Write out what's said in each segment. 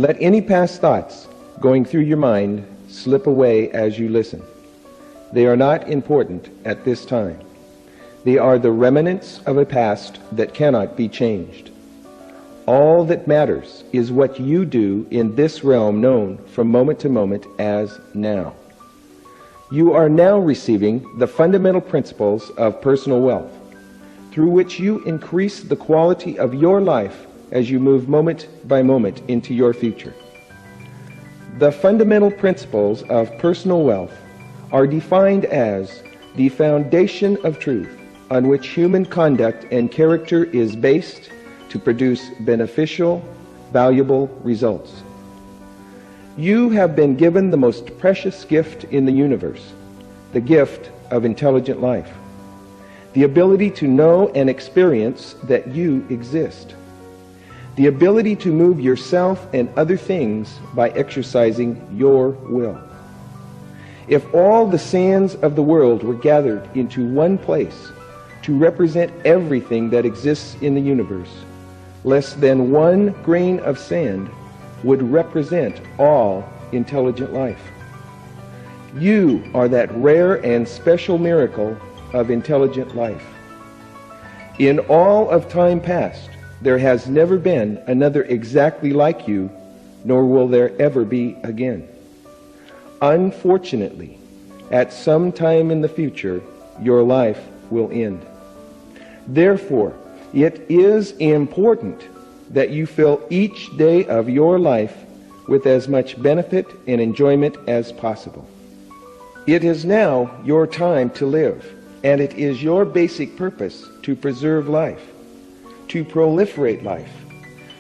Let any past thoughts going through your mind slip away as you listen. They are not important at this time. They are the remnants of a past that cannot be changed. All that matters is what you do in this realm known from moment to moment as now. You are now receiving the fundamental principles of personal wealth, through which you increase the quality of your life as you move moment by moment into your future. The fundamental principles of personal wealth are defined as the foundation of truth on which human conduct and character is based to produce beneficial, valuable results. You have been given the most precious gift in the universe, the gift of intelligent life, the ability to know and experience that you exist, the ability to move yourself and other things by exercising your will. If all the sands of the world were gathered into one place to represent everything that exists in the universe, less than one grain of sand would represent all intelligent life. You are that rare and special miracle of intelligent life. In all of time past, there has never been another exactly like you, nor will there ever be again. Unfortunately, at some time in the future, your life will end. Therefore, it is important that you fill each day of your life with as much benefit and enjoyment as possible. It is now your time to live, and it is your basic purpose to preserve life, to proliferate life,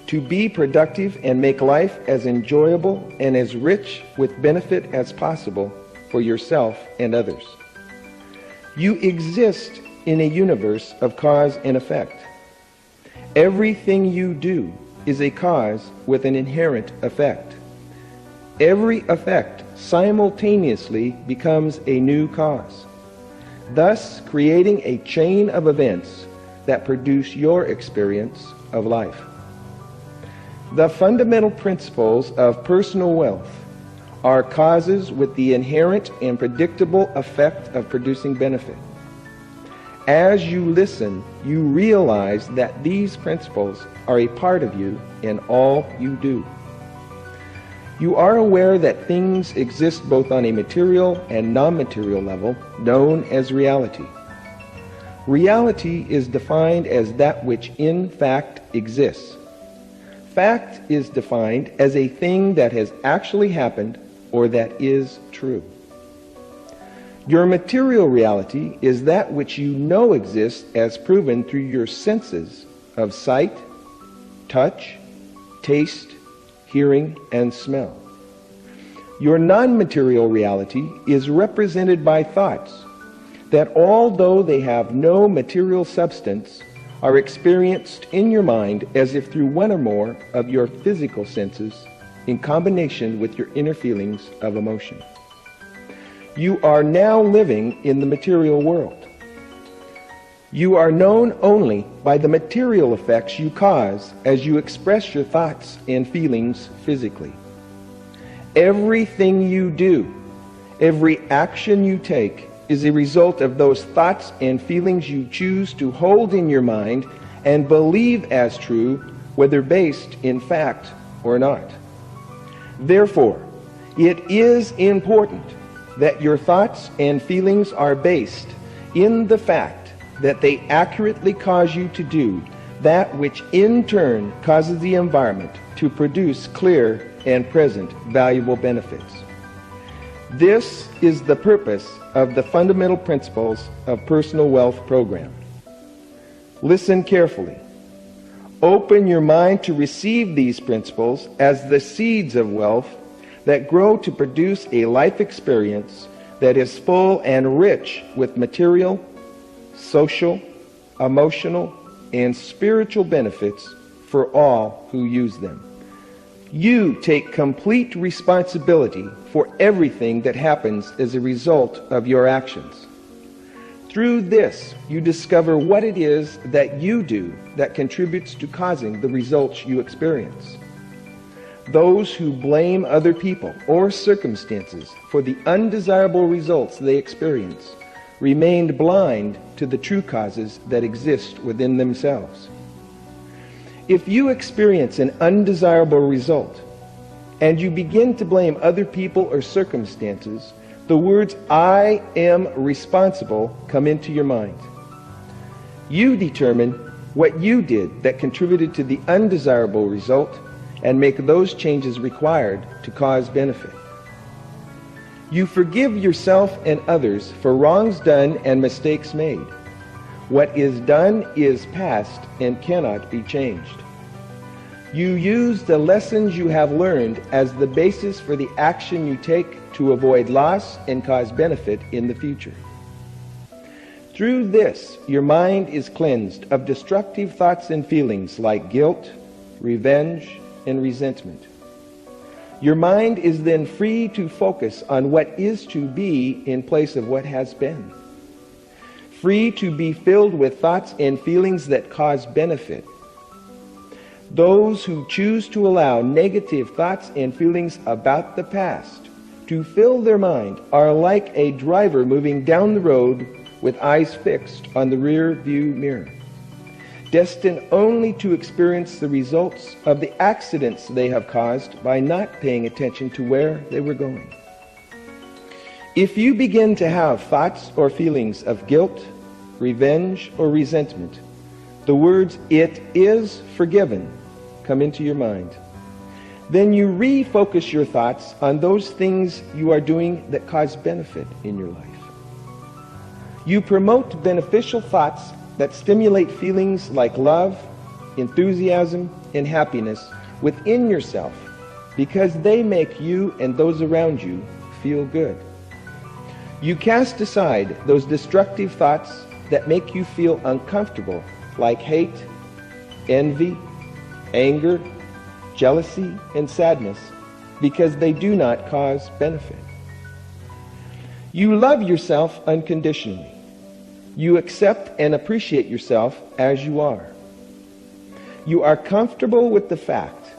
to be productive and make life as enjoyable and as rich with benefit as possible for yourself and others. You exist in a universe of cause and effect. Everything you do is a cause with an inherent effect. Every effect simultaneously becomes a new cause, thus creating a chain of events that produce your experience of life. The fundamental principles of personal wealth are causes with the inherent and predictable effect of producing benefit. As you listen, you realize that these principles are a part of you in all you do. You are aware that things exist both on a material and non-material level, known as reality. Reality is defined as that which in fact exists. Fact is defined as a thing that has actually happened or that is true. Your material reality is that which you know exists as proven through your senses of sight, touch, taste, hearing, and smell. Your non-material reality is represented by thoughts that, although they have no material substance, are experienced in your mind as if through one or more of your physical senses in combination with your inner feelings of emotion. You are now living in the material world. You are known only by the material effects you cause as you express your thoughts and feelings physically. Everything you do, every action you take, is a result of those thoughts and feelings you choose to hold in your mind and believe as true, whether based in fact or not. Therefore, it is important that your thoughts and feelings are based in the fact that they accurately cause you to do that which in turn causes the environment to produce clear and present valuable benefits. This is the purpose of the fundamental principles of Personal Wealth Program. Listen carefully. Open your mind to receive these principles as the seeds of wealth that grow to produce a life experience that is full and rich with material, social, emotional, and spiritual benefits for all who use them. You take complete responsibility for everything that happens as a result of your actions. Through this, you discover what it is that you do that contributes to causing the results you experience. Those who blame other people or circumstances for the undesirable results they experience remained blind to the true causes that exist within themselves. If you experience an undesirable result and you begin to blame other people or circumstances, the words "I am responsible" come into your mind. You determine what you did that contributed to the undesirable result and make those changes required to cause benefit. You forgive yourself and others for wrongs done and mistakes made. What is done is past and cannot be changed. You use the lessons you have learned as the basis for the action you take to avoid loss and cause benefit in the future. Through this, your mind is cleansed of destructive thoughts and feelings like guilt, revenge, and resentment. Your mind is then free to focus on what is to be in place of what has been. Free to be filled with thoughts and feelings that cause benefit. Those who choose to allow negative thoughts and feelings about the past to fill their mind are like a driver moving down the road with eyes fixed on the rear view mirror, destined only to experience the results of the accidents they have caused by not paying attention to where they were going. If you begin to have thoughts or feelings of guilt, revenge, or resentment, the words "it is forgiven" come into your mind. Then you refocus your thoughts on those things you are doing that cause benefit in your life. You promote beneficial thoughts that stimulate feelings like love, enthusiasm, and happiness within yourself because they make you and those around you feel good. You cast aside those destructive thoughts that make you feel uncomfortable, like hate, envy, anger, jealousy, and sadness, because they do not cause benefit. You love yourself unconditionally. You accept and appreciate yourself as you are. You are comfortable with the fact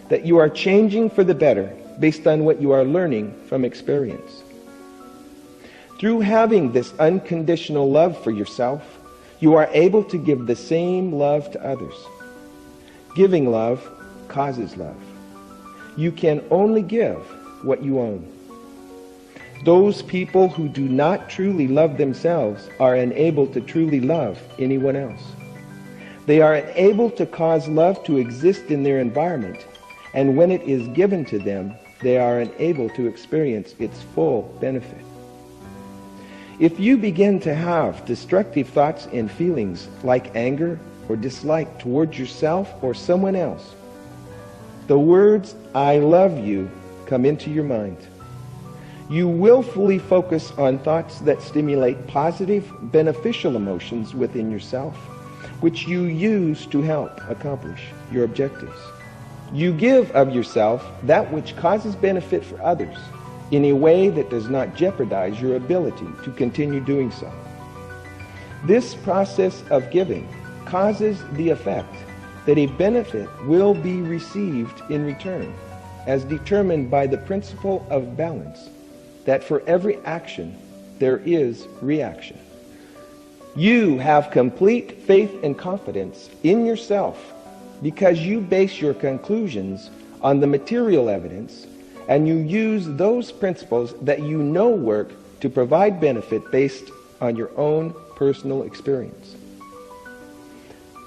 that you are changing for the better based on what you are learning from experience. Through having this unconditional love for yourself, you are able to give the same love to others. Giving love causes love. You can only give what you own. Those people who do not truly love themselves are unable to truly love anyone else. They are unable to cause love to exist in their environment, and when it is given to them, they are unable to experience its full benefit. If you begin to have destructive thoughts and feelings like anger or dislike towards yourself or someone else, the words "I love you" come into your mind. You willfully focus on thoughts that stimulate positive, beneficial emotions within yourself, which you use to help accomplish your objectives. You give of yourself that which causes benefit for others in a way that does not jeopardize your ability to continue doing so. This process of giving causes the effect that a benefit will be received in return, as determined by the principle of balance, that for every action there is reaction. You have complete faith and confidence in yourself because you base your conclusions on the material evidence, and you use those principles that you know work to provide benefit based on your own personal experience.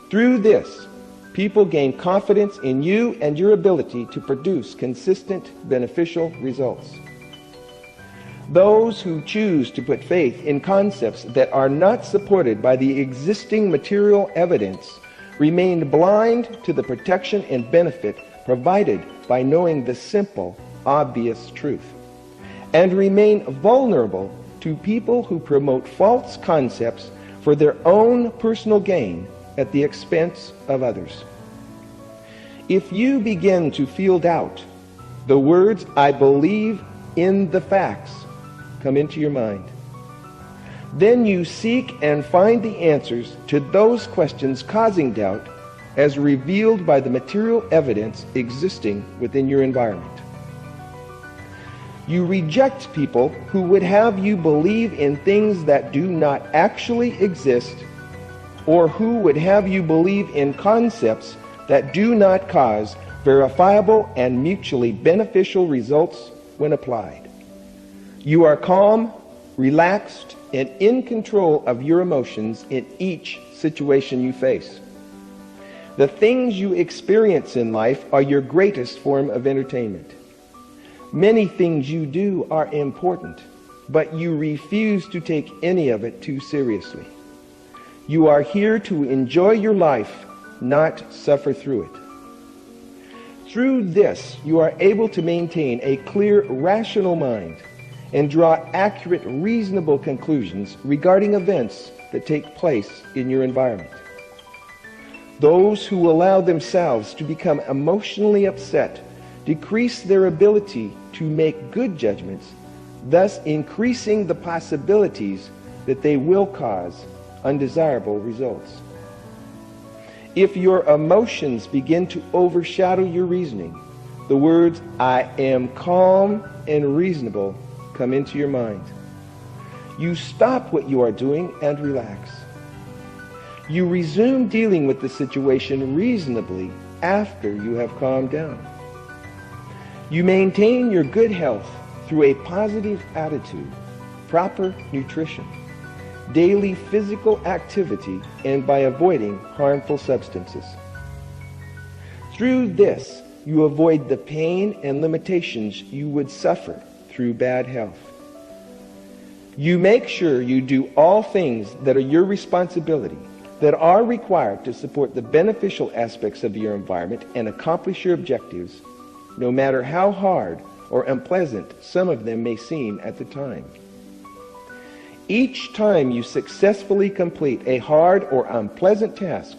Through this, people gain confidence in you and your ability to produce consistent, beneficial results. Those who choose to put faith in concepts that are not supported by the existing material evidence remain blind to the protection and benefit provided by knowing the simple, obvious truth, and remain vulnerable to people who promote false concepts for their own personal gain at the expense of others. If you begin to feel doubt, the words "I believe in the facts" come into your mind. Then you seek and find the answers to those questions causing doubt as revealed by the material evidence existing within your environment. You reject people who would have you believe in things that do not actually exist, or who would have you believe in concepts that do not cause verifiable and mutually beneficial results when applied. You are calm, relaxed, and in control of your emotions in each situation you face. The things you experience in life are your greatest form of entertainment. Many things you do are important, but you refuse to take any of it too seriously. You are here to enjoy your life, not suffer through it. Through this, you are able to maintain a clear, rational mind and draw accurate, reasonable conclusions regarding events that take place in your environment. Those who allow themselves to become emotionally upset decrease their ability to make good judgments, thus increasing the possibilities that they will cause undesirable results. If your emotions begin to overshadow your reasoning, the words, "I am calm and reasonable," come into your mind. You stop what you are doing and relax. You resume dealing with the situation reasonably after you have calmed down. You maintain your good health through a positive attitude, proper nutrition, daily physical activity, and by avoiding harmful substances. Through this, you avoid the pain and limitations you would suffer through bad health. You make sure you do all things that are your responsibility, that are required to support the beneficial aspects of your environment and accomplish your objectives, no matter how hard or unpleasant some of them may seem at the time. Each time you successfully complete a hard or unpleasant task,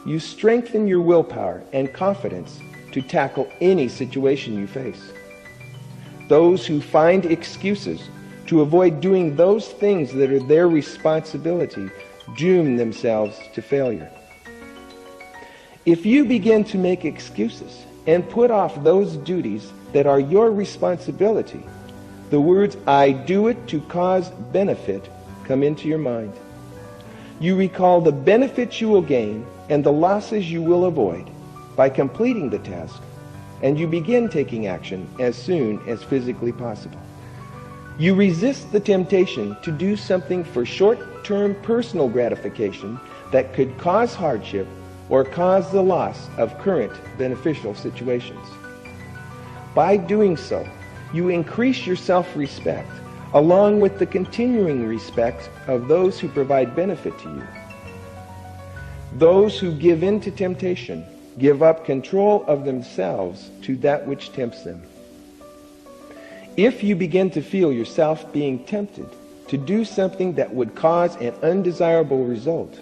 you strengthen your willpower and confidence to tackle any situation you face. Those who find excuses to avoid doing those things that are their responsibility doom themselves to failure. If you begin to make excuses and put off those duties that are your responsibility, the words, "I do it to cause benefit," come into your mind. You recall the benefits you will gain and the losses you will avoid by completing the task, and you begin taking action as soon as physically possible. You resist the temptation to do something for short-term personal gratification that could cause hardship or cause the loss of current beneficial situations. By doing so, you increase your self-respect, along with the continuing respect of those who provide benefit to you. Those who give in to temptation give up control of themselves to that which tempts them. If you begin to feel yourself being tempted to do something that would cause an undesirable result,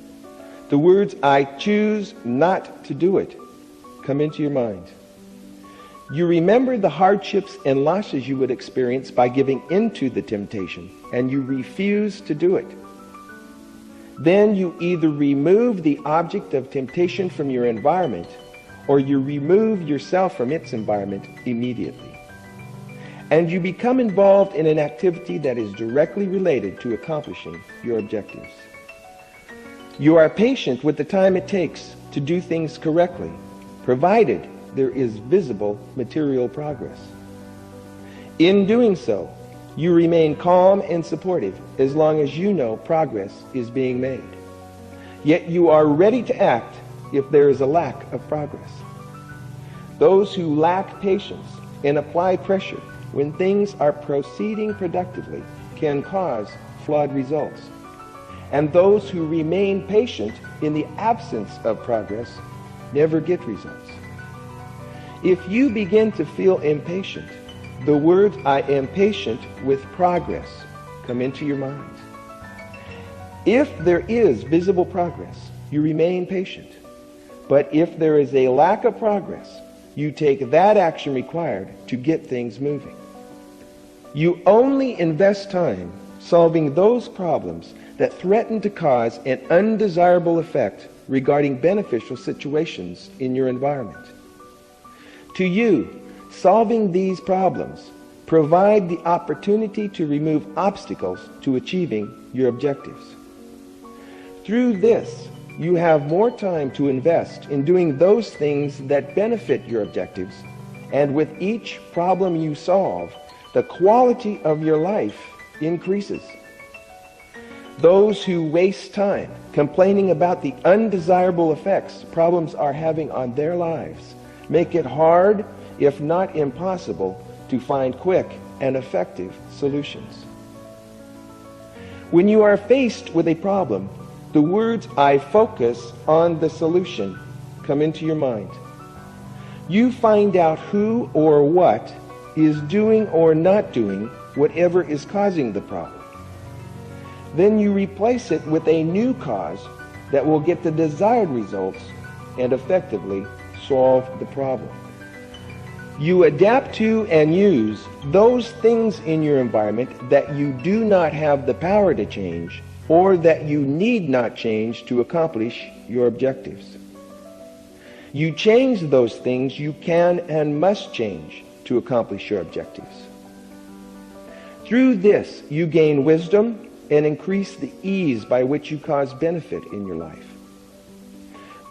the words, "I choose not to do it," come into your mind. You remember the hardships and losses you would experience by giving into the temptation, and you refuse to do it. Then you either remove the object of temptation from your environment, or you remove yourself from its environment immediately. And you become involved in an activity that is directly related to accomplishing your objectives. You are patient with the time it takes to do things correctly, provided there is visible material progress. In doing so, you remain calm and supportive as long as you know progress is being made. Yet you are ready to act if there is a lack of progress. Those who lack patience and apply pressure when things are proceeding productively can cause flawed results. And those who remain patient in the absence of progress never get results. If you begin to feel impatient, the words, "I am patient with progress," come into your mind. If there is visible progress, you remain patient. But if there is a lack of progress, you take that action required to get things moving. You only invest time solving those problems that threaten to cause an undesirable effect regarding beneficial situations in your environment. To you, solving these problems provide the opportunity to remove obstacles to achieving your objectives. Through this, you have more time to invest in doing those things that benefit your objectives, and with each problem you solve, the quality of your life increases. Those who waste time complaining about the undesirable effects problems are having on their lives make it hard, if not impossible, to find quick and effective solutions. When you are faced with a problem, the words "I focus on the solution" come into your mind. You find out who or what is doing or not doing whatever is causing the problem. Then you replace it with a new cause that will get the desired results and effectively solve the problem. You adapt to and use those things in your environment that you do not have the power to change, or that you need not change to accomplish your objectives. You change those things you can and must change to accomplish your objectives. Through this, you gain wisdom and increase the ease by which you cause benefit in your life.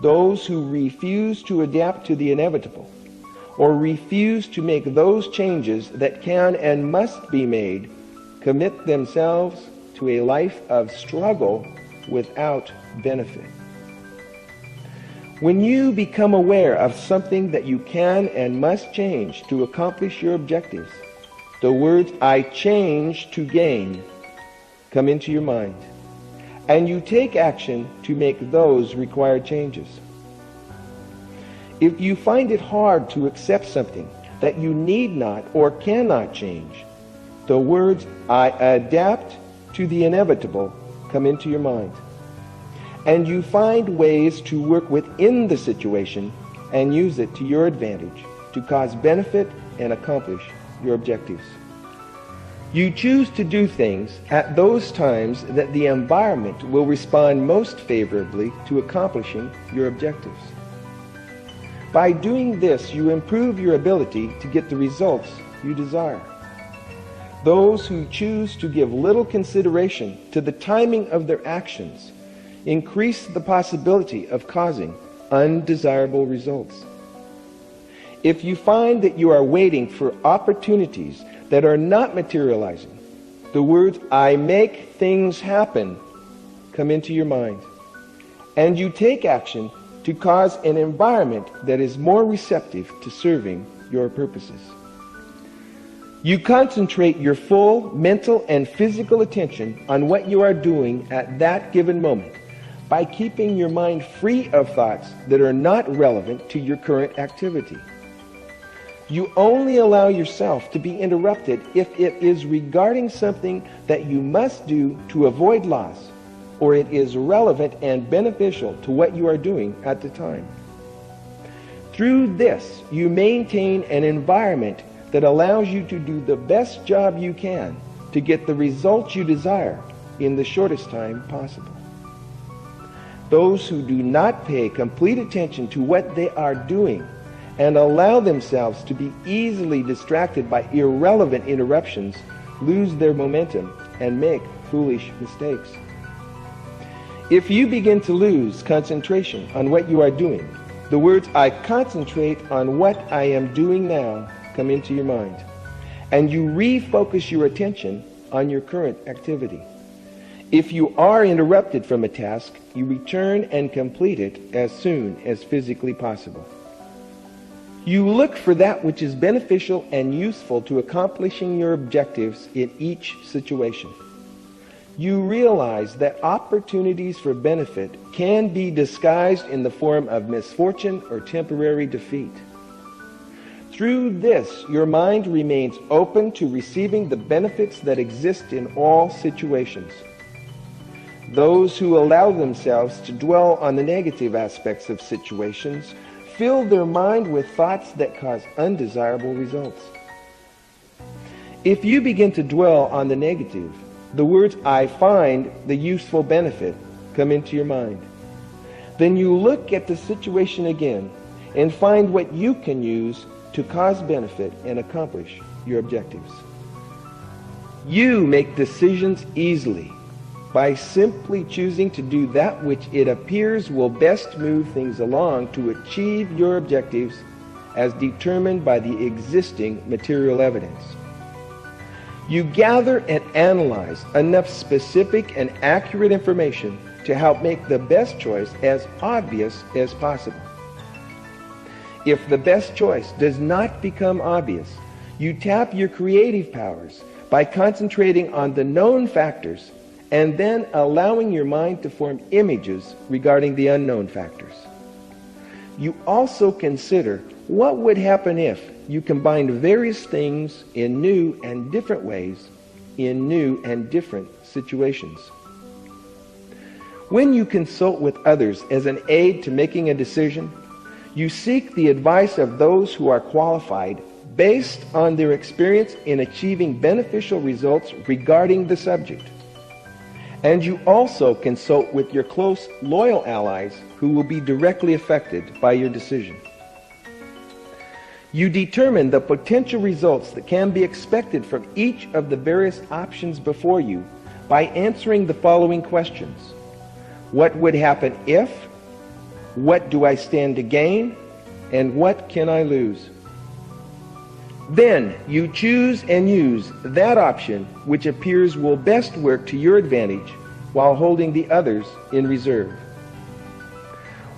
Those who refuse to adapt to the inevitable, or refuse to make those changes that can and must be made, commit themselves to a life of struggle without benefit. When you become aware of something that you can and must change to accomplish your objectives, the words "I change to gain" come into your mind, and you take action to make those required changes. If you find it hard to accept something that you need not or cannot change, the words "I adapt to the inevitable" come into your mind, and you find ways to work within the situation and use it to your advantage to cause benefit and accomplish your objectives. You choose to do things at those times that the environment will respond most favorably to accomplishing your objectives. By doing this, you improve your ability to get the results you desire. Those who choose to give little consideration to the timing of their actions increase the possibility of causing undesirable results. If you find that you are waiting for opportunities that are not materializing, the words "I make things happen" come into your mind, and you take action to cause an environment that is more receptive to serving your purposes. You concentrate your full mental and physical attention on what you are doing at that given moment by keeping your mind free of thoughts that are not relevant to your current activity. You only allow yourself to be interrupted if it is regarding something that you must do to avoid loss, or it is relevant and beneficial to what you are doing at the time. Through this, you maintain an environment that allows you to do the best job you can to get the results you desire in the shortest time possible. Those who do not pay complete attention to what they are doing and allow themselves to be easily distracted by irrelevant interruptions lose their momentum and make foolish mistakes. If you begin to lose concentration on what you are doing, the words "I concentrate on what I am doing now" come into your mind, and you refocus your attention on your current activity. If you are interrupted from a task, you return and complete it as soon as physically possible. You look for that which is beneficial and useful to accomplishing your objectives in each situation. You realize that opportunities for benefit can be disguised in the form of misfortune or temporary defeat. Through this, your mind remains open to receiving the benefits that exist in all situations. Those who allow themselves to dwell on the negative aspects of situations fill their mind with thoughts that cause undesirable results. If you begin to dwell on the negative, the words "I find the useful benefit" come into your mind. then you look at the situation again and find what you can use to cause benefit and accomplish your objectives. You make decisions easily by simply choosing to do that which it appears will best move things along to achieve your objectives as determined by the existing material evidence. You gather and analyze enough specific and accurate information to help make the best choice as obvious as possible. If the best choice does not become obvious, you tap your creative powers by concentrating on the known factors and then allowing your mind to form images regarding the unknown factors. You also consider what would happen if you combined various things in new and different ways in new and different situations. When you consult with others as an aid to making a decision, you seek the advice of those who are qualified based on their experience in achieving beneficial results regarding the subject. And you also consult with your close, loyal allies who will be directly affected by your decision. You determine the potential results that can be expected from each of the various options before you by answering the following questions. What would happen if? What do I stand to gain? And what can I lose? Then you choose and use that option which appears will best work to your advantage while holding the others in reserve.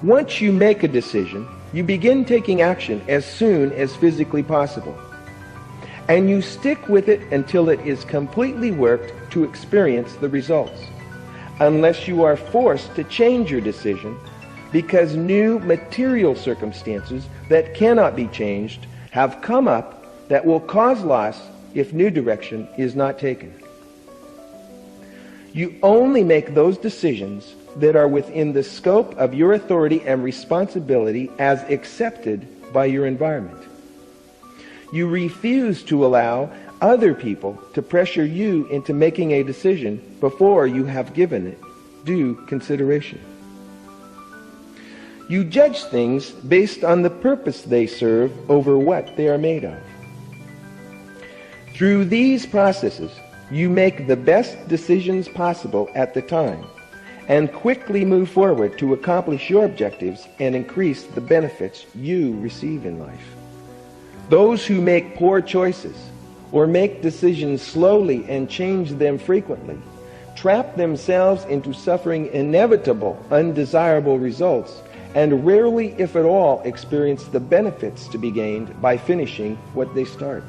Once you make a decision, you begin taking action as soon as physically possible. And you stick with it until it is completely worked to experience the results, unless you are forced to change your decision because new material circumstances that cannot be changed have come up that will cause loss if new direction is not taken. You only make those decisions that are within the scope of your authority and responsibility as accepted by your environment. You refuse to allow other people to pressure you into making a decision before you have given it due consideration. You judge things based on the purpose they serve over what they are made of. Through these processes, you make the best decisions possible at the time and quickly move forward to accomplish your objectives and increase the benefits you receive in life. Those who make poor choices or make decisions slowly and change them frequently trap themselves into suffering inevitable, undesirable results and rarely, if at all, experience the benefits to be gained by finishing what they start.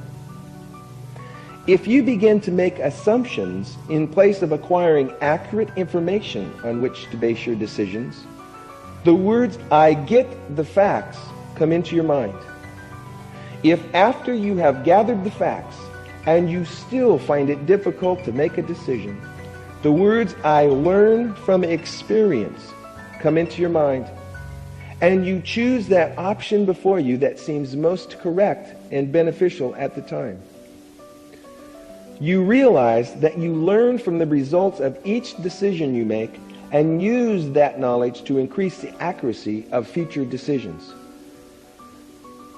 If you begin to make assumptions in place of acquiring accurate information on which to base your decisions, the words, "I get the facts," come into your mind. If after you have gathered the facts and you still find it difficult to make a decision, the words, "I learn from experience," come into your mind, and you choose that option before you that seems most correct and beneficial at the time. You realize that you learn from the results of each decision you make and use that knowledge to increase the accuracy of future decisions.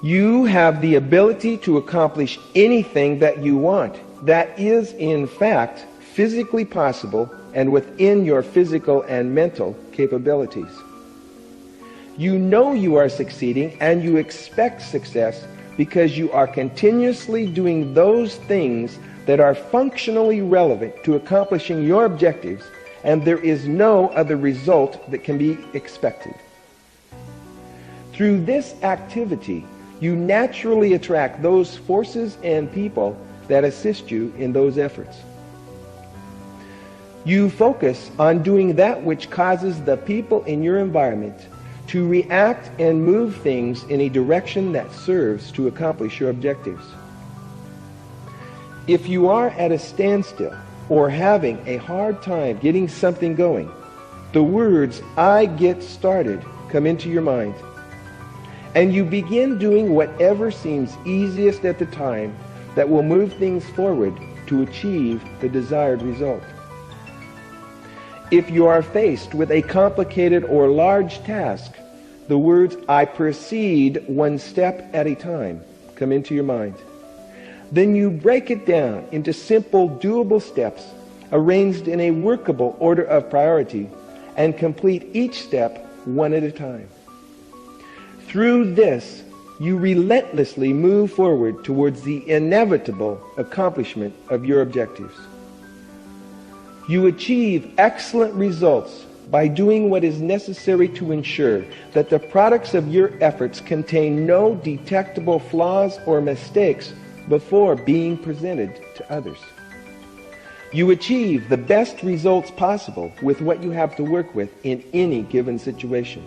You have the ability to accomplish anything that you want. That is, in fact, physically possible and within your physical and mental capabilities. You know you are succeeding and you expect success because you are continuously doing those things that are functionally relevant to accomplishing your objectives, and there is no other result that can be expected. Through this activity, you naturally attract those forces and people that assist you in those efforts. You focus on doing that which causes the people in your environment to react and move things in a direction that serves to accomplish your objectives. If you are at a standstill or having a hard time getting something going, the words, "I get started," come into your mind, and you begin doing whatever seems easiest at the time that will move things forward to achieve the desired result. If you are faced with a complicated or large task, the words, "I proceed one step at a time," come into your mind. Then you break it down into simple, doable steps arranged in a workable order of priority and complete each step one at a time. Through this, you relentlessly move forward towards the inevitable accomplishment of your objectives. You achieve excellent results by doing what is necessary to ensure that the products of your efforts contain no detectable flaws or mistakes before being presented to others. You achieve the best results possible with what you have to work with in any given situation.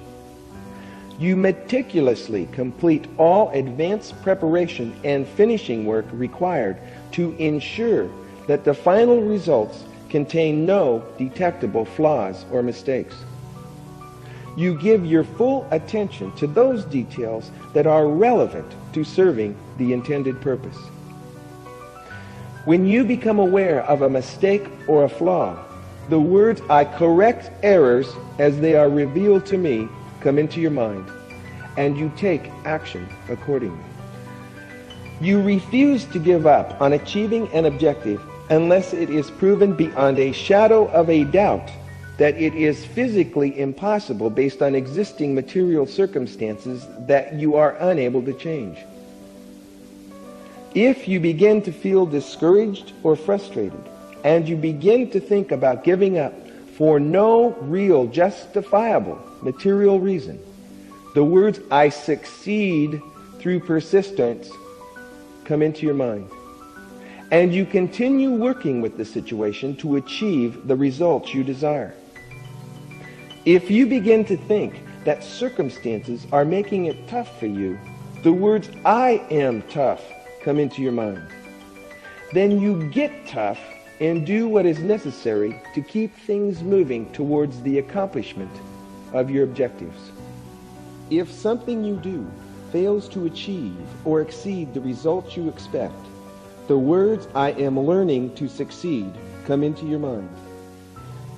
You meticulously complete all advanced preparation and finishing work required to ensure that the final results contain no detectable flaws or mistakes. You give your full attention to those details that are relevant to serving the intended purpose. When you become aware of a mistake or a flaw, the words, "I correct errors as they are revealed to me," come into your mind, and you take action accordingly. You refuse to give up on achieving an objective unless it is proven beyond a shadow of a doubt that it is physically impossible based on existing material circumstances that you are unable to change. If you begin to feel discouraged or frustrated, and you begin to think about giving up for no real justifiable material reason, the words, "I succeed through persistence," come into your mind. And you continue working with the situation to achieve the results you desire. If you begin to think that circumstances are making it tough for you, the words, "I am tough," come into your mind. Then you get tough and do what is necessary to keep things moving towards the accomplishment of your objectives. If something you do fails to achieve or exceed the results you expect, the words, "I am learning to succeed," come into your mind.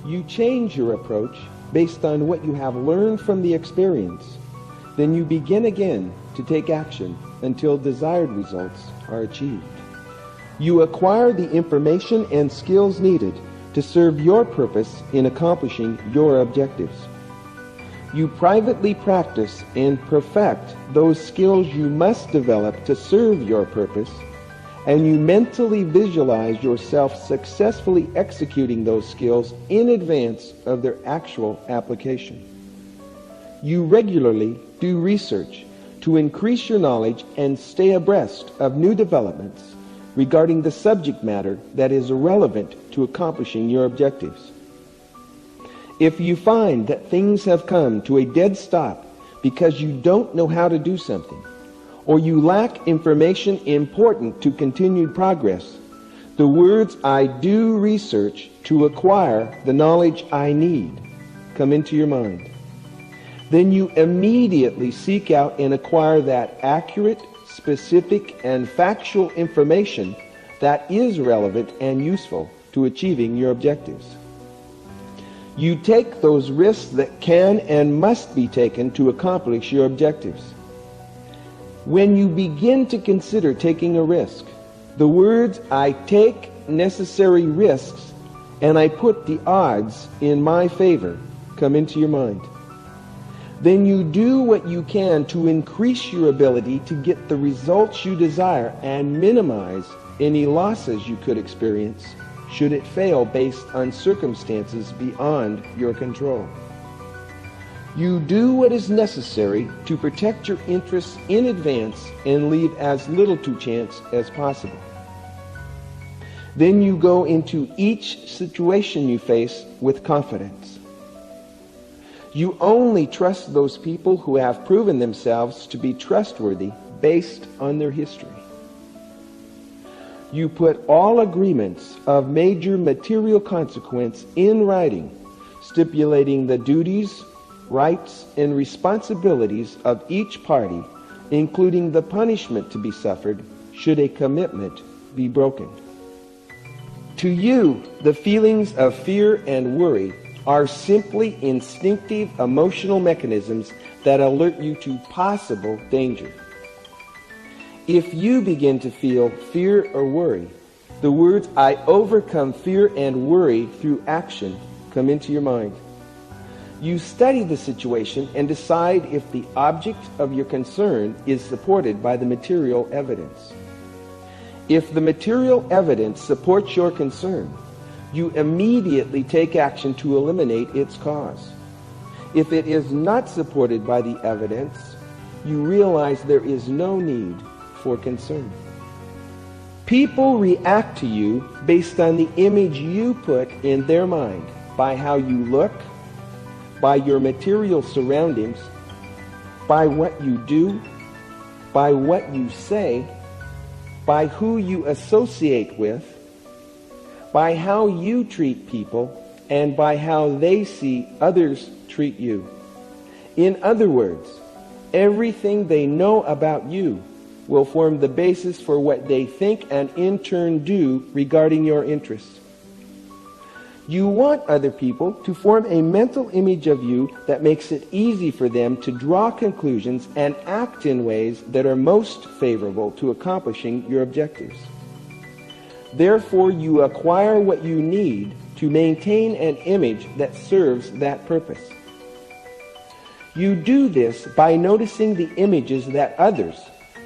You change your approach based on what you have learned from the experience. Then you begin again to take action until desired results are achieved. You acquire the information and skills needed to serve your purpose in accomplishing your objectives. You privately practice and perfect those skills you must develop to serve your purpose, and you mentally visualize yourself successfully executing those skills in advance of their actual application. You regularly do research to increase your knowledge and stay abreast of new developments regarding the subject matter that is relevant to accomplishing your objectives. If you find that things have come to a dead stop because you don't know how to do something, or you lack information important to continued progress, the words, "I do research to acquire the knowledge I need," come into your mind. Then you immediately seek out and acquire that accurate, specific, and factual information that is relevant and useful to achieving your objectives. You take those risks that can and must be taken to accomplish your objectives. When you begin to consider taking a risk, the words, "I take necessary risks and I put the odds in my favor," come into your mind. Then you do what you can to increase your ability to get the results you desire and minimize any losses you could experience should it fail based on circumstances beyond your control. You do what is necessary to protect your interests in advance and leave as little to chance as possible. Then you go into each situation you face with confidence. You only trust those people who have proven themselves to be trustworthy based on their history. You put all agreements of major material consequence in writing, stipulating the duties, rights, and responsibilities of each party, including the punishment to be suffered should a commitment be broken. To you, the feelings of fear and worry are simply instinctive emotional mechanisms that alert you to possible danger. If you begin to feel fear or worry, the words "I overcome fear and worry through action" come into your mind. You study the situation and decide if the object of your concern is supported by the material evidence. If the material evidence supports your concern, you immediately take action to eliminate its cause. If it is not supported by the evidence, you realize there is no need for concern. People react to you based on the image you put in their mind, by how you look, by your material surroundings, by what you do, by what you say, by who you associate with, by how you treat people, and by how they see others treat you. In other words, everything they know about you will form the basis for what they think and in turn do regarding your interests. You want other people to form a mental image of you that makes it easy for them to draw conclusions and act in ways that are most favorable to accomplishing your objectives. Therefore, you acquire what you need to maintain an image that serves that purpose. You do this by noticing the images that others,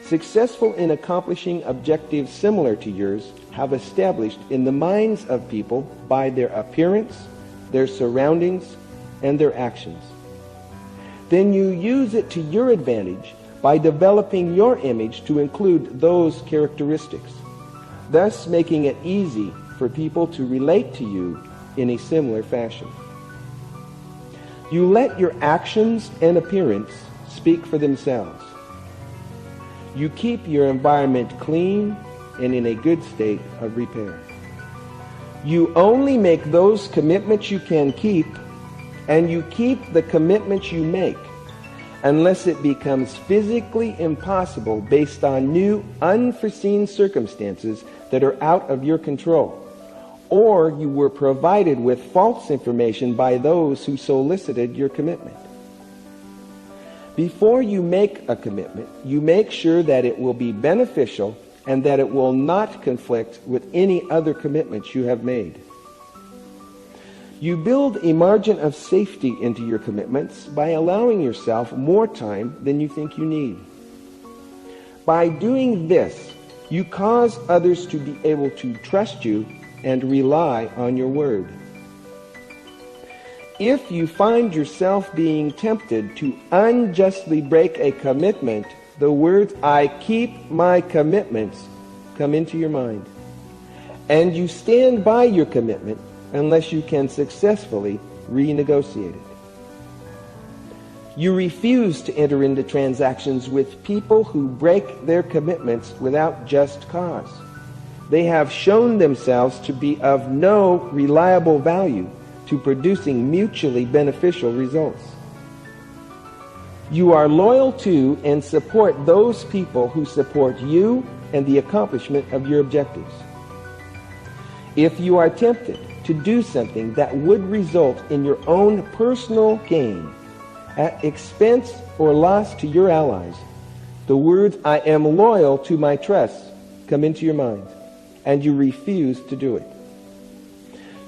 successful in accomplishing objectives similar to yours, have established in the minds of people by their appearance, their surroundings, and their actions. Then you use it to your advantage by developing your image to include those characteristics, thus making it easy for people to relate to you in a similar fashion. You let your actions and appearance speak for themselves. You keep your environment clean and in a good state of repair. You only make those commitments you can keep, and you keep the commitments you make, unless it becomes physically impossible based on new, unforeseen circumstances that are out of your control, or you were provided with false information by those who solicited your commitment. Before you make a commitment, you make sure that it will be beneficial and that it will not conflict with any other commitments you have made. You build a margin of safety into your commitments by allowing yourself more time than you think you need. By doing this, you cause others to be able to trust you and rely on your word. If you find yourself being tempted to unjustly break a commitment, the words "I keep my commitments" come into your mind, and you stand by your commitment unless you can successfully renegotiate it. You refuse to enter into transactions with people who break their commitments without just cause. They have shown themselves to be of no reliable value to producing mutually beneficial results. You are loyal to and support those people who support you and the accomplishment of your objectives. If you are tempted to do something that would result in your own personal gain, at expense or loss to your allies, the words "I am loyal to my trust" come into your mind, and you refuse to do it.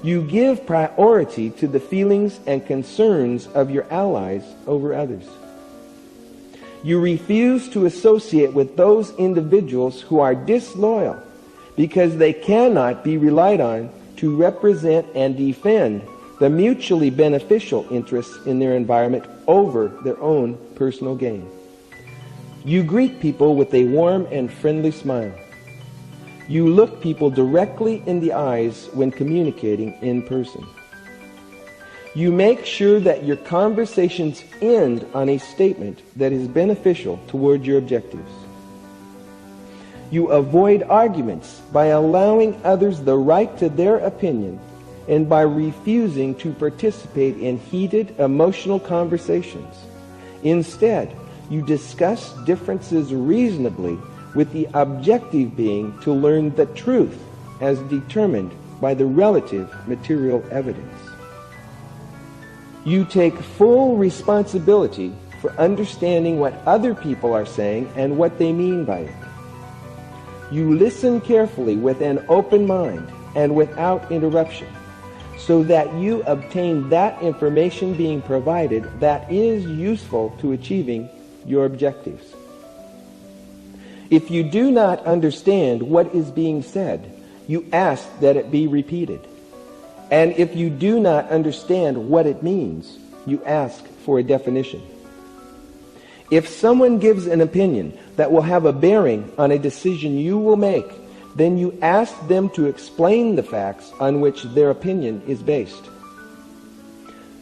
You give priority to the feelings and concerns of your allies over others. You refuse to associate with those individuals who are disloyal because they cannot be relied on to represent and defend the mutually beneficial interests in their environment over their own personal gain. You greet people with a warm and friendly smile. You look people directly in the eyes when communicating in person. You make sure that your conversations end on a statement that is beneficial toward your objectives. You avoid arguments by allowing others the right to their opinion and by refusing to participate in heated emotional conversations. Instead, you discuss differences reasonably, with the objective being to learn the truth as determined by the relative material evidence. You take full responsibility for understanding what other people are saying and what they mean by it. You listen carefully with an open mind and without interruption, so that you obtain that information being provided that is useful to achieving your objectives. If you do not understand what is being said, you ask that it be repeated. And if you do not understand what it means, you ask for a definition. If someone gives an opinion that will have a bearing on a decision you will make, then you ask them to explain the facts on which their opinion is based.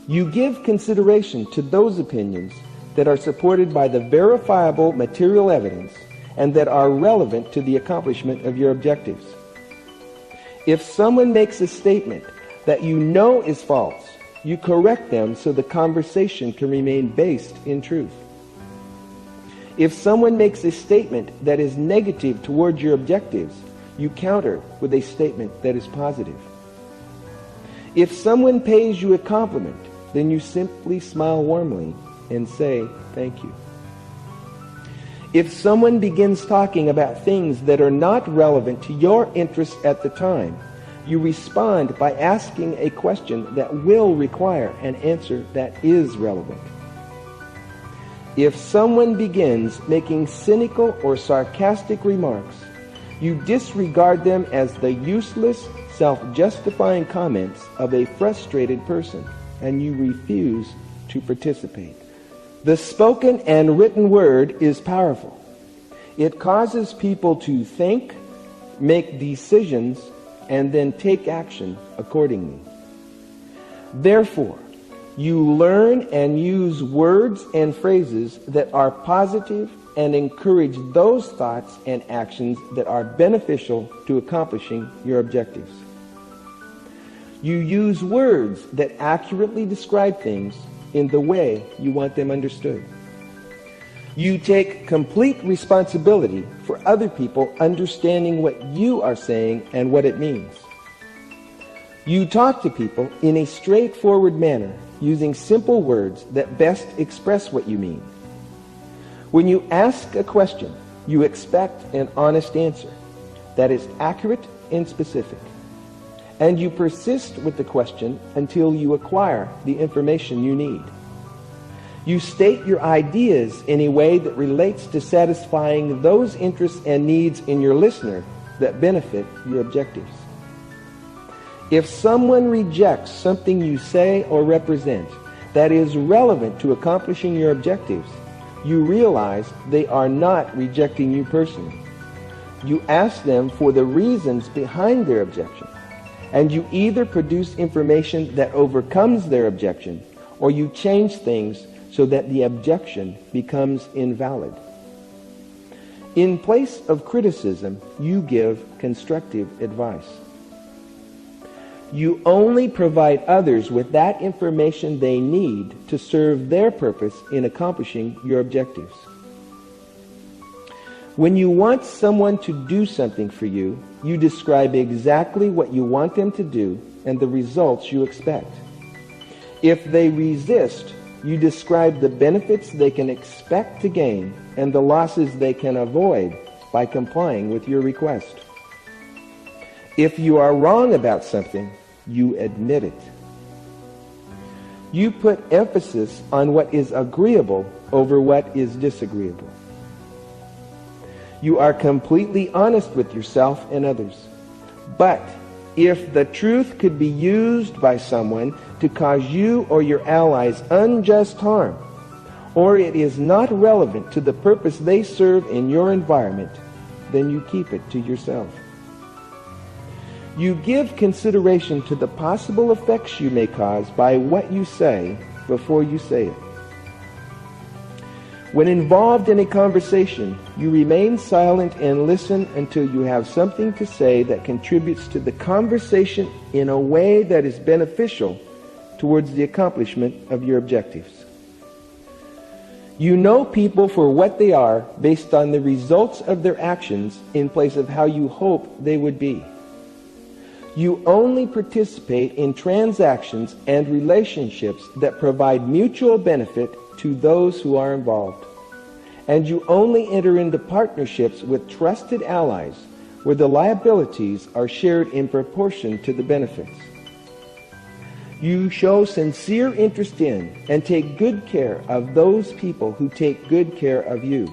You give consideration to those opinions that are supported by the verifiable material evidence and that are relevant to the accomplishment of your objectives. If someone makes a statement that you know is false, you correct them so the conversation can remain based in truth. If someone makes a statement that is negative toward your objectives, you counter with a statement that is positive. If someone pays you a compliment, then you simply smile warmly and say thank you. If someone begins talking about things that are not relevant to your interests at the time, you respond by asking a question that will require an answer that is relevant. If someone begins making cynical or sarcastic remarks, you disregard them as the useless, self-justifying comments of a frustrated person, and you refuse to participate. The spoken and written word is powerful. It causes people to think, make decisions, and then take action accordingly. Therefore, you learn and use words and phrases that are positive and encourage those thoughts and actions that are beneficial to accomplishing your objectives. You use words that accurately describe things in the way you want them understood. You take complete responsibility for other people understanding what you are saying and what it means. You talk to people in a straightforward manner, using simple words that best express what you mean. When you ask a question, you expect an honest answer that is accurate and specific. And you persist with the question until you acquire the information you need. You state your ideas in a way that relates to satisfying those interests and needs in your listener that benefit your objectives. If someone rejects something you say or represent that is relevant to accomplishing your objectives, you realize they are not rejecting you personally. You ask them for the reasons behind their objection, and you either produce information that overcomes their objection, or you change things so that the objection becomes invalid. In place of criticism, you give constructive advice. You only provide others with that information they need to serve their purpose in accomplishing your objectives. When you want someone to do something for you, you describe exactly what you want them to do and the results you expect. If they resist, you describe the benefits they can expect to gain and the losses they can avoid by complying with your request. If you are wrong about something, you admit it. You put emphasis on what is agreeable over what is disagreeable. You are completely honest with yourself and others. But if the truth could be used by someone to cause you or your allies unjust harm, or it is not relevant to the purpose they serve in your environment, then you keep it to yourself. You give consideration to the possible effects you may cause by what you say before you say it. When involved in a conversation, you remain silent and listen until you have something to say that contributes to the conversation in a way that is beneficial towards the accomplishment of your objectives. You know people for what they are based on the results of their actions in place of how you hope they would be. You only participate in transactions and relationships that provide mutual benefit to those who are involved. And you only enter into partnerships with trusted allies where the liabilities are shared in proportion to the benefits. You show sincere interest in and take good care of those people who take good care of you,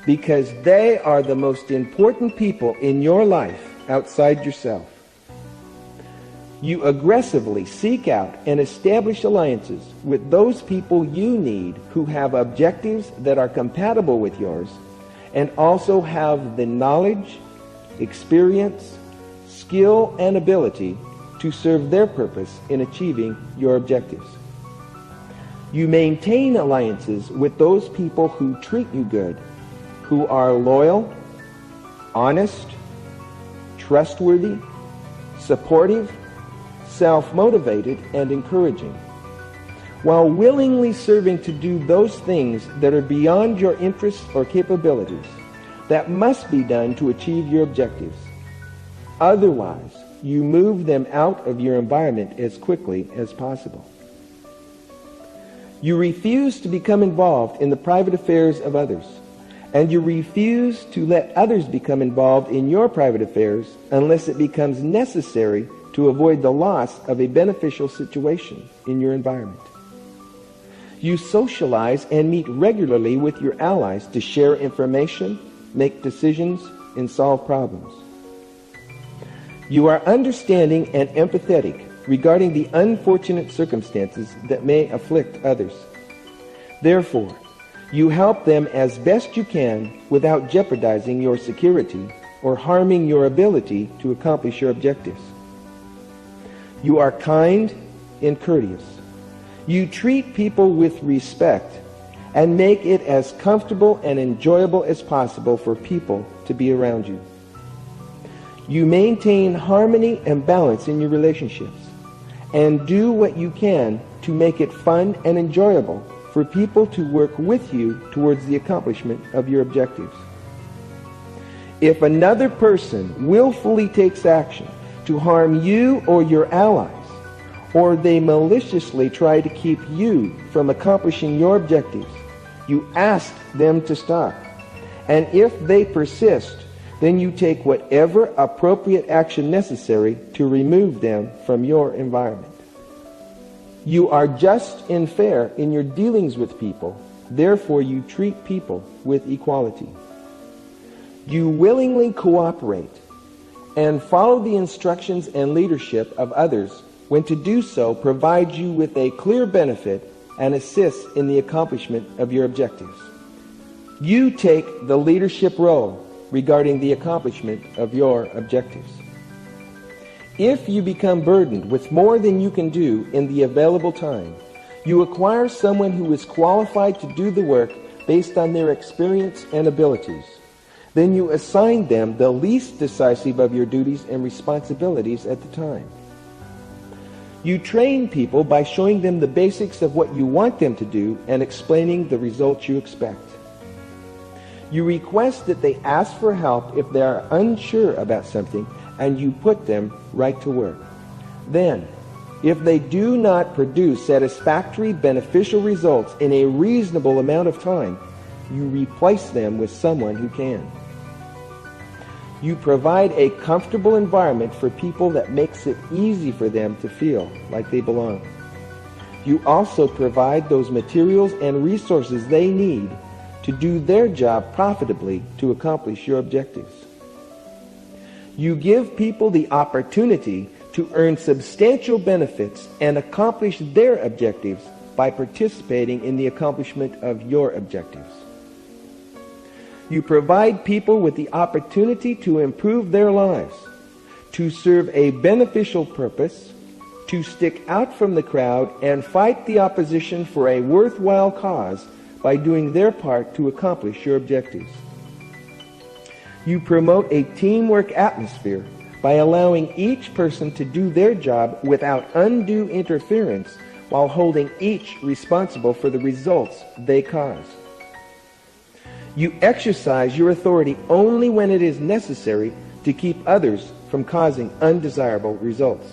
because they are the most important people in your life outside yourself. You aggressively seek out and establish alliances with those people you need who have objectives that are compatible with yours and also have the knowledge, experience, skill, and ability to serve their purpose in achieving your objectives. You maintain alliances with those people who treat you good, who are loyal, honest, trustworthy, supportive, self-motivated, and encouraging, while willingly serving to do those things that are beyond your interests or capabilities that must be done to achieve your objectives. Otherwise, you move them out of your environment as quickly as possible. You refuse to become involved in the private affairs of others, and you refuse to let others become involved in your private affairs unless it becomes necessary to avoid the loss of a beneficial situation in your environment. You socialize and meet regularly with your allies to share information, make decisions, and solve problems. You are understanding and empathetic regarding the unfortunate circumstances that may afflict others. Therefore, you help them as best you can without jeopardizing your security or harming your ability to accomplish your objectives. You are kind and courteous. You treat people with respect and make it as comfortable and enjoyable as possible for people to be around you. You maintain harmony and balance in your relationships and do what you can to make it fun and enjoyable for people to work with you towards the accomplishment of your objectives. If another person willfully takes action to harm you or your allies, or they maliciously try to keep you from accomplishing your objectives, you ask them to stop. And if they persist, then you take whatever appropriate action necessary to remove them from your environment. You are just and fair in your dealings with people, therefore you treat people with equality. You willingly cooperate and follow the instructions and leadership of others when to do so provides you with a clear benefit and assists in the accomplishment of your objectives. You take the leadership role regarding the accomplishment of your objectives. If you become burdened with more than you can do in the available time, you acquire someone who is qualified to do the work based on their experience and abilities. Then you assign them the least decisive of your duties and responsibilities at the time. You train people by showing them the basics of what you want them to do and explaining the results you expect. You request that they ask for help if they are unsure about something, and you put them right to work. Then, if they do not produce satisfactory, beneficial results in a reasonable amount of time, you replace them with someone who can. You provide a comfortable environment for people that makes it easy for them to feel like they belong. You also provide those materials and resources they need to do their job profitably to accomplish your objectives. You give people the opportunity to earn substantial benefits and accomplish their objectives by participating in the accomplishment of your objectives. You provide people with the opportunity to improve their lives, to serve a beneficial purpose, to stick out from the crowd and fight the opposition for a worthwhile cause by doing their part to accomplish your objectives. You promote a teamwork atmosphere by allowing each person to do their job without undue interference while holding each responsible for the results they cause. You exercise your authority only when it is necessary to keep others from causing undesirable results.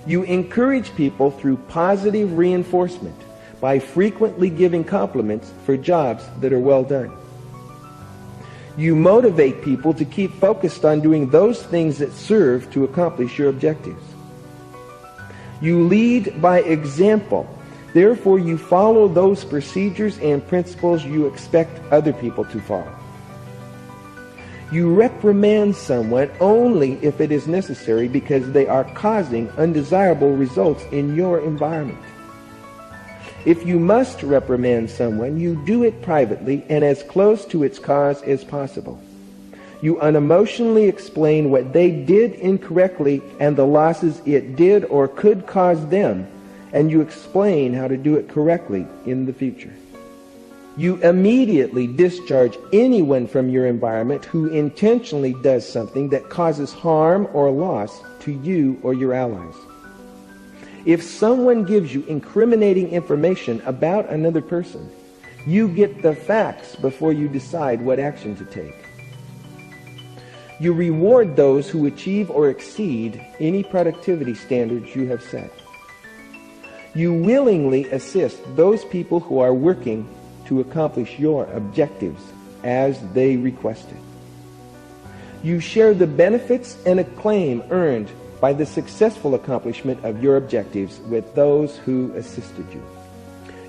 You encourage people through positive reinforcement by frequently giving compliments for jobs that are well done. You motivate people to keep focused on doing those things that serve to accomplish your objectives. You lead by example. Therefore, you follow those procedures and principles you expect other people to follow. You reprimand someone only if it is necessary because they are causing undesirable results in your environment. If you must reprimand someone, you do it privately and as close to its cause as possible. You unemotionally explain what they did incorrectly and the losses it did or could cause them, and you explain how to do it correctly in the future. You immediately discharge anyone from your environment who intentionally does something that causes harm or loss to you or your allies. If someone gives you incriminating information about another person, you get the facts before you decide what action to take. You reward those who achieve or exceed any productivity standards you have set. You willingly assist those people who are working to accomplish your objectives as they requested. You share the benefits and acclaim earned by the successful accomplishment of your objectives with those who assisted you.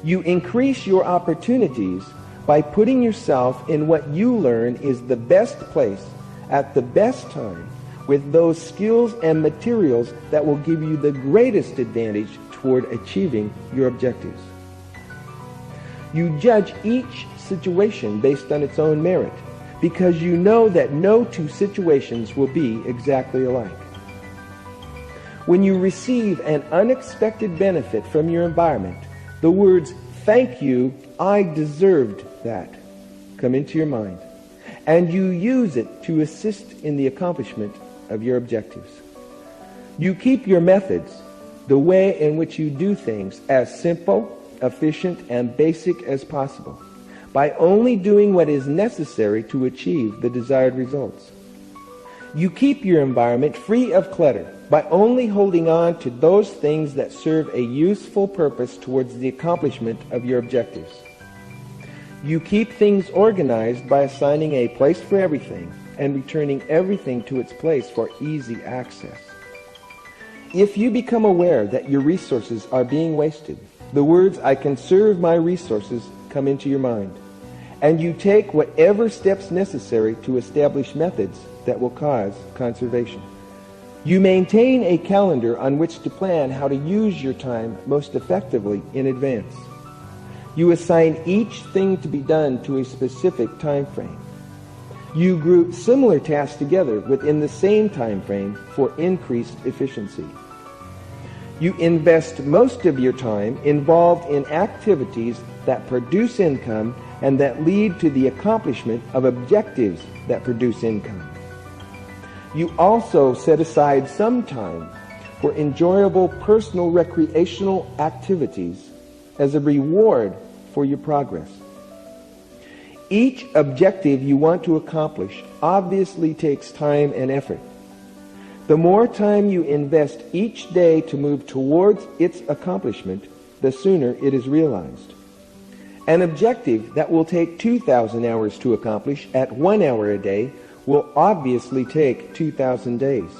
You increase your opportunities by putting yourself in what you learn is the best place at the best time with those skills and materials that will give you the greatest advantage toward achieving your objectives. You judge each situation based on its own merit because you know that no two situations will be exactly alike. When you receive an unexpected benefit from your environment, the words, "Thank you, I deserved that," come into your mind, and you use it to assist in the accomplishment of your objectives. You keep your methods, the way in which you do things, as simple, efficient, and basic as possible, by only doing what is necessary to achieve the desired results. You keep your environment free of clutter by only holding on to those things that serve a useful purpose towards the accomplishment of your objectives. You keep things organized by assigning a place for everything and returning everything to its place for easy access. If you become aware that your resources are being wasted, the words, "I conserve my resources," come into your mind, and you take whatever steps necessary to establish methods that will cause conservation. You maintain a calendar on which to plan how to use your time most effectively in advance. You assign each thing to be done to a specific time frame. You group similar tasks together within the same time frame for increased efficiency. You invest most of your time involved in activities that produce income and that lead to the accomplishment of objectives that produce income. You also set aside some time for enjoyable personal recreational activities as a reward for your progress. Each objective you want to accomplish obviously takes time and effort. The more time you invest each day to move towards its accomplishment, the sooner it is realized. An objective that will take 2,000 hours to accomplish at 1 hour a day will obviously take 2,000 days.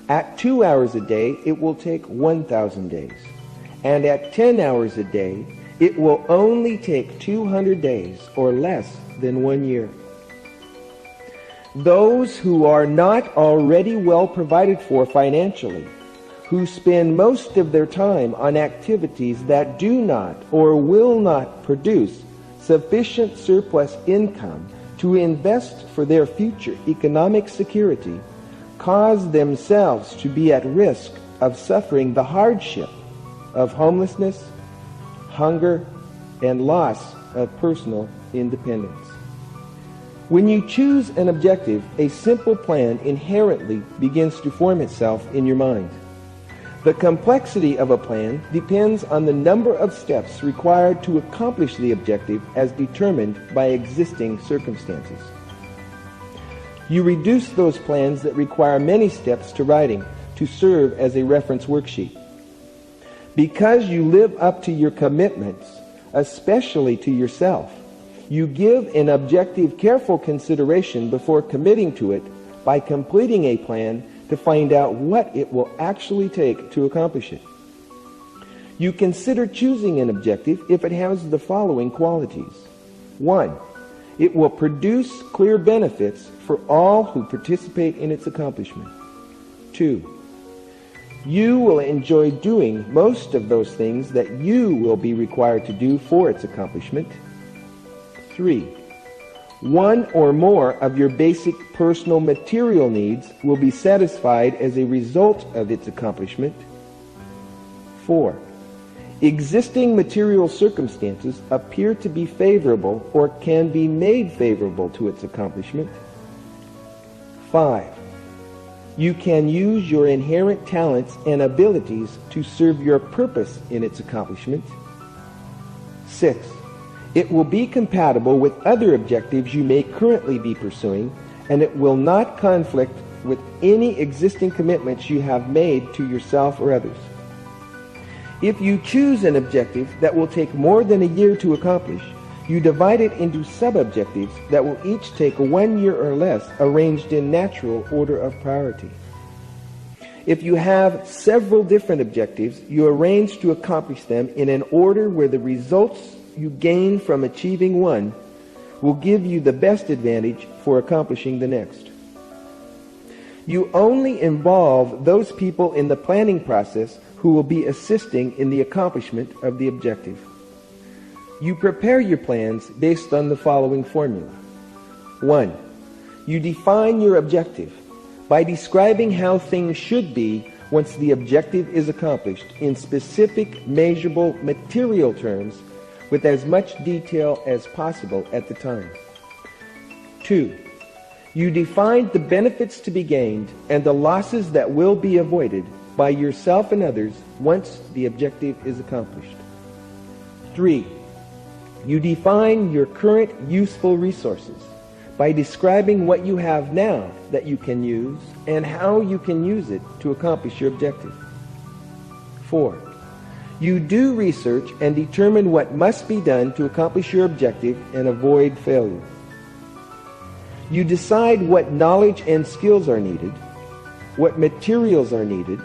At 2 hours a day, it will take 1,000 days. And at 10 hours a day, it will only take 200 days or less than 1 year. Those who are not already well provided for financially, who spend most of their time on activities that do not or will not produce sufficient surplus income to invest for their future economic security, cause themselves to be at risk of suffering the hardship of homelessness, hunger, and loss of personal independence. When you choose an objective, a simple plan inherently begins to form itself in your mind. The complexity of a plan depends on the number of steps required to accomplish the objective as determined by existing circumstances. You reduce those plans that require many steps to writing to serve as a reference worksheet. Because you live up to your commitments, especially to yourself, you give an objective, careful consideration before committing to it by completing a plan to find out what it will actually take to accomplish it. You consider choosing an objective if it has the following qualities. 1. It will produce clear benefits for all who participate in its accomplishment. 2. You will enjoy doing most of those things that you will be required to do for its accomplishment. 3. One or more of your basic personal material needs will be satisfied as a result of its accomplishment. 4. Existing material circumstances appear to be favorable or can be made favorable to its accomplishment. 5. You can use your inherent talents and abilities to serve your purpose in its accomplishment. 6. It will be compatible with other objectives you may currently be pursuing, and it will not conflict with any existing commitments you have made to yourself or others. If you choose an objective that will take more than a year to accomplish, you divide it into sub-objectives that will each take 1 year or less, arranged in natural order of priority. If you have several different objectives, you arrange to accomplish them in an order where the results you gain from achieving one will give you the best advantage for accomplishing the next. You only involve those people in the planning process who will be assisting in the accomplishment of the objective. You prepare your plans based on the following formula. 1. You define your objective by describing how things should be once the objective is accomplished in specific, measurable, material terms with as much detail as possible at the time. 2. You define the benefits to be gained and the losses that will be avoided by yourself and others once the objective is accomplished. 3. You define your current useful resources by describing what you have now that you can use and how you can use it to accomplish your objective. 4. You do research and determine what must be done to accomplish your objective and avoid failure. You decide what knowledge and skills are needed, what materials are needed,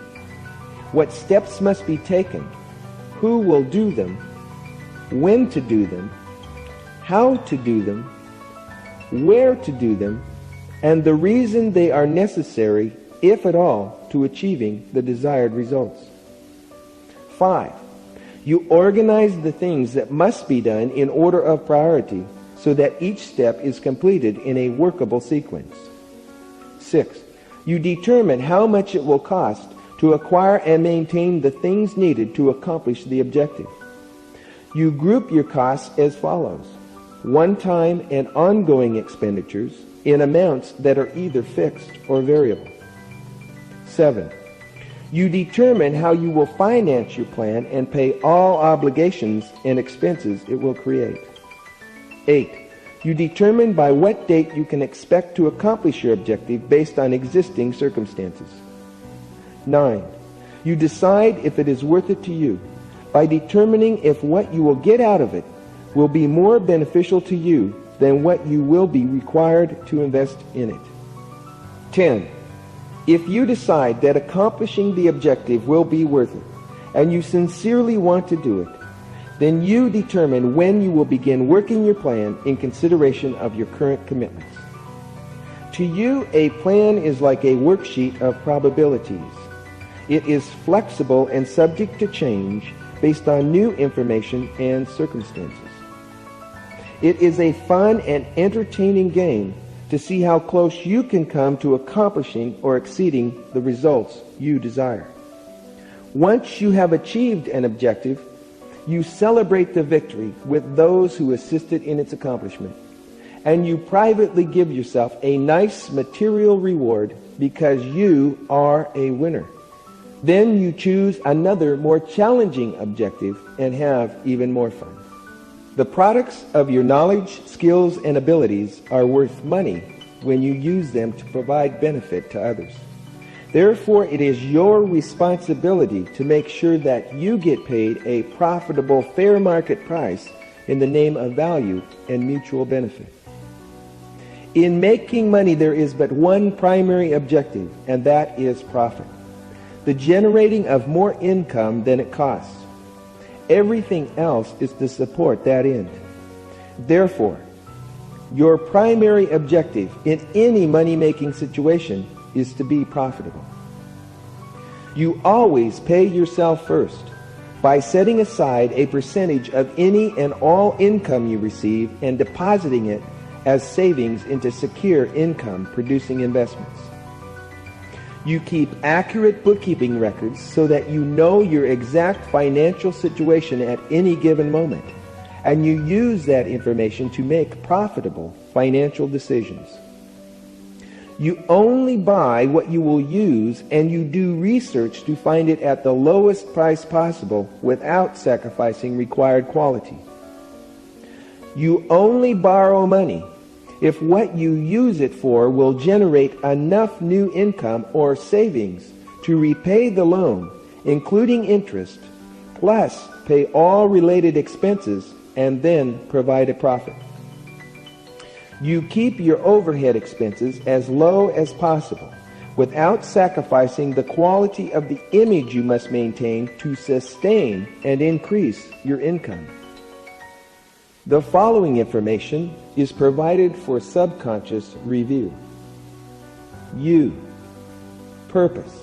what steps must be taken, who will do them, when to do them, how to do them, where to do them, and the reason they are necessary, if at all, to achieving the desired results. 5. You organize the things that must be done in order of priority so that each step is completed in a workable sequence. 6. You determine how much it will cost to acquire and maintain the things needed to accomplish the objective. You group your costs as follows: one-time and ongoing expenditures in amounts that are either fixed or variable. 7. You determine how you will finance your plan and pay all obligations and expenses it will create. 8. You determine by what date you can expect to accomplish your objective based on existing circumstances. 9. You decide if it is worth it to you by determining if what you will get out of it will be more beneficial to you than what you will be required to invest in it. 10. If you decide that accomplishing the objective will be worth it, and you sincerely want to do it, then you determine when you will begin working your plan in consideration of your current commitments. To you, a plan is like a worksheet of probabilities. It is flexible and subject to change based on new information and circumstances. It is a fun and entertaining game to see how close you can come to accomplishing or exceeding the results you desire. Once you have achieved an objective, you celebrate the victory with those who assisted in its accomplishment, and you privately give yourself a nice material reward because you are a winner. Then you choose another more challenging objective and have even more fun. The products of your knowledge, skills, and abilities are worth money when you use them to provide benefit to others. Therefore, it is your responsibility to make sure that you get paid a profitable, fair market price in the name of value and mutual benefit. In making money, there is but one primary objective, and that is profit. The generating of more income than it costs. Everything else is to support that end. Therefore, your primary objective in any money-making situation is to be profitable. You always pay yourself first by setting aside a percentage of any and all income you receive and depositing it as savings into secure income-producing investments. You keep accurate bookkeeping records so that you know your exact financial situation at any given moment, and you use that information to make profitable financial decisions. You only buy what you will use, and you do research to find it at the lowest price possible without sacrificing required quality. You only borrow money if what you use it for will generate enough new income or savings to repay the loan, including interest, plus pay all related expenses, and then provide a profit. You keep your overhead expenses as low as possible without sacrificing the quality of the image you must maintain to sustain and increase your income. The following information is provided for subconscious review. You, purpose,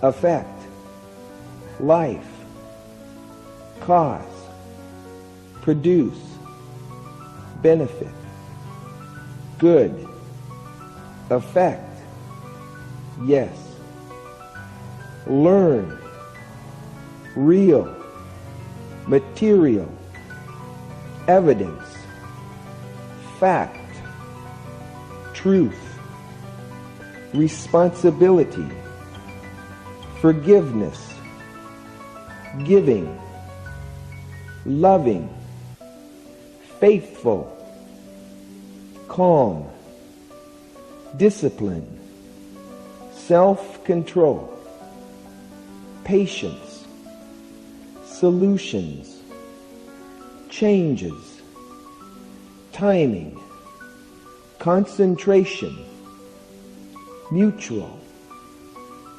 effect, life, cause, produce, benefit, good, effect, yes, learn, real, material, evidence, fact, truth, responsibility, forgiveness, giving, loving, faithful, calm, discipline, self-control, patience, solutions, changes, timing, concentration, mutual,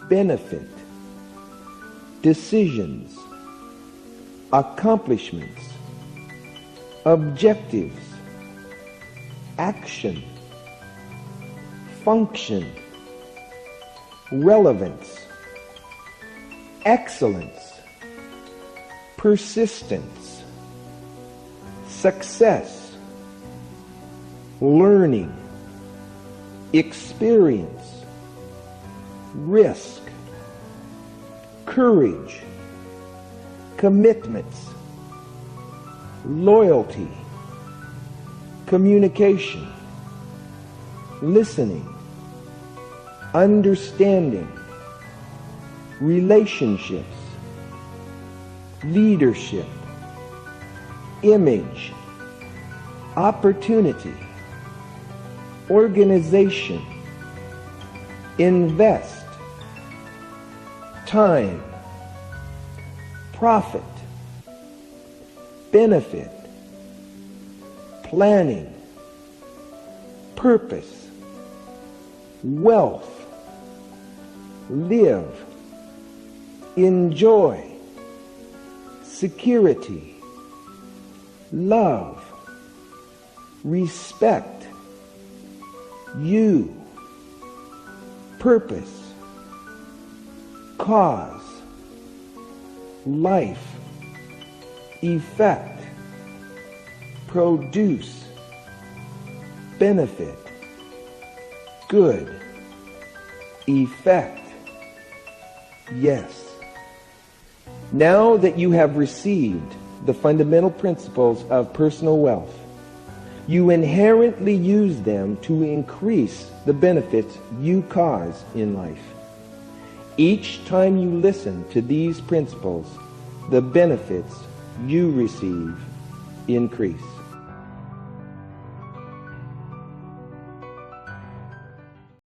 benefit, decisions, accomplishments, objectives, action, function, relevance, excellence, persistence, success, learning, experience, risk, courage, commitments, loyalty, communication, listening, understanding, relationships, leadership, image, opportunity, organization, invest, time, profit, benefit, planning, purpose, wealth, live, enjoy, security, love, respect, you, purpose, cause, life, effect, produce, benefit, good, effect, yes. Now that you have received the fundamental principles of personal wealth, you inherently use them to increase the benefits you cause in life. Each time you listen to these principles, the benefits you receive increase.